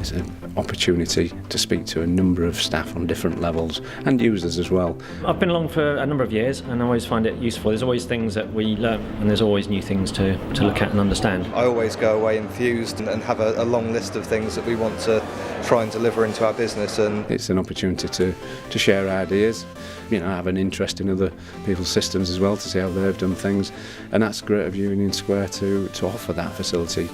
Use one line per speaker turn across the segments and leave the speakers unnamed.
It's an opportunity to speak to a number of staff on different levels and users as well.
I've been along for a number of years and I always find it useful. There's always things that we learn and there's always new things to look at and understand.
I always go away enthused and have a long list of things that we want to try and deliver into our business. And
it's an opportunity to share ideas, have an interest in other people's systems as well, to see how they've done things, and that's great of Union Square to offer that facility.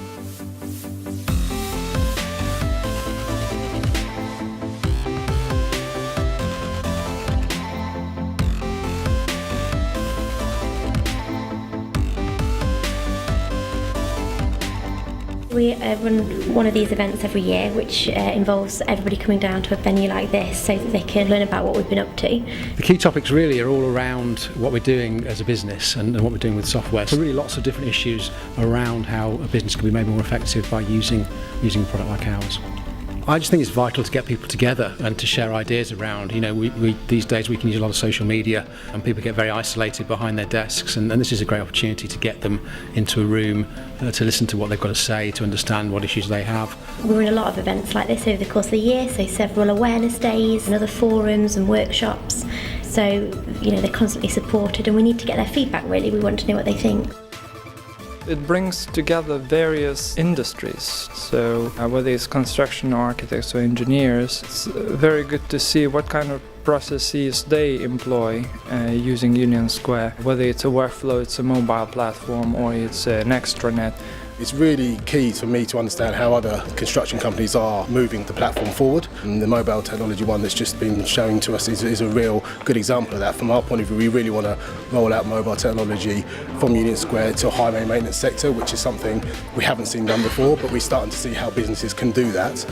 We run one of these events every year, which involves everybody coming down to a venue like this so that they can learn about what we've been up to.
The key topics really are all around what we're doing as a business and what we're doing with software. So really lots of different issues around how a business can be made more effective by using a product like ours. I just think it's vital to get people together and to share ideas around. These days we can use a lot of social media and people get very isolated behind their desks, and this is a great opportunity to get them into a room, to listen to what they've got to say, to understand what issues they have.
We run a lot of events like this over the course of the year, so several awareness days and other forums and workshops. So, they're constantly supported and we need to get their feedback really. We want to know what they think.
It brings together various industries, so whether it's construction architects or engineers, it's very good to see what kind of processes they employ using Union Square, whether it's a workflow, it's a mobile platform or it's an extranet.
It's really key for me to understand how other construction companies are moving the platform forward. And the mobile technology one that's just been shown to us is a real good example of that. From our point of view, we really want to roll out mobile technology from Union Square to highway maintenance sector, which is something we haven't seen done before, but we're starting to see how businesses can do that.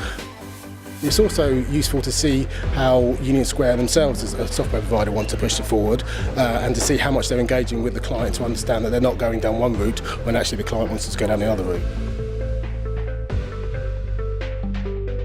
It's also useful to see how Union Square themselves as a software provider want to push it forward and to see how much they're engaging with the client to understand that they're not going down one route when actually the client wants us to go down the other route.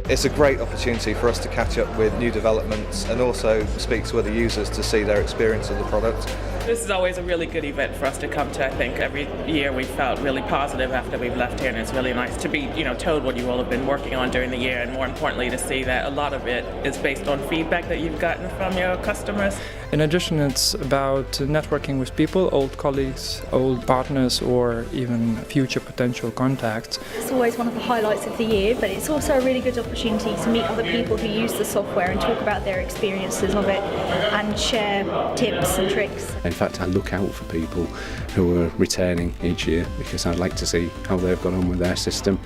it's a great opportunity for us to catch up with new developments and also speak to other users to see their experience of the product.
This is always a really good event for us to come to. I think every year we've felt really positive after we've left here, and it's really nice to be, told what you all have been working on during the year, and more importantly to see that a lot of it is based on feedback that you've gotten from your customers.
In addition, it's about networking with people, old colleagues, old partners, or even future potential contacts.
It's always one of the highlights of the year, but it's also a really good opportunity to meet other people who use the software and talk about their experiences of it and share tips and tricks.
In fact, I look out for people who are returning each year because I'd like to see how they've got on with their system.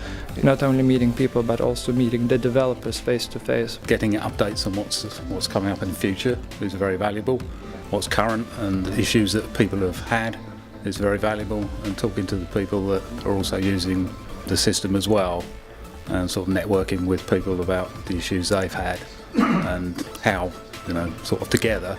Not only meeting people, but also meeting the developers face to face.
Getting updates on what's coming up in the future is very valuable. What's current and issues that people have had is very valuable, and talking to the people that are also using the system as well, and sort of networking with people about the issues they've had and how, sort of together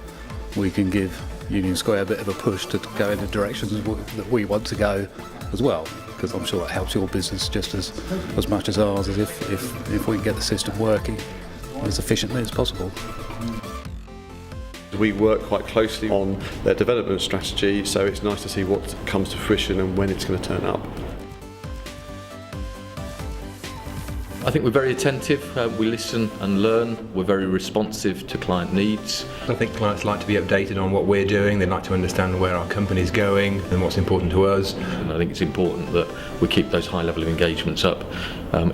we can give Union Square a bit of a push to go in the directions that we want to go as well, because I'm sure it helps your business just as much as ours, as if we can get the system working as efficiently as possible.
We work quite closely on their development strategy, so it's nice to see what comes to fruition and when it's going to turn up.
I think we're very attentive, we listen and learn, we're very responsive to client needs.
I think clients like to be updated on what we're doing, they like to understand where our company's going and what's important to us.
And I think it's important that we keep those high level of engagements up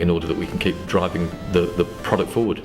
in order that we can keep driving the product forward.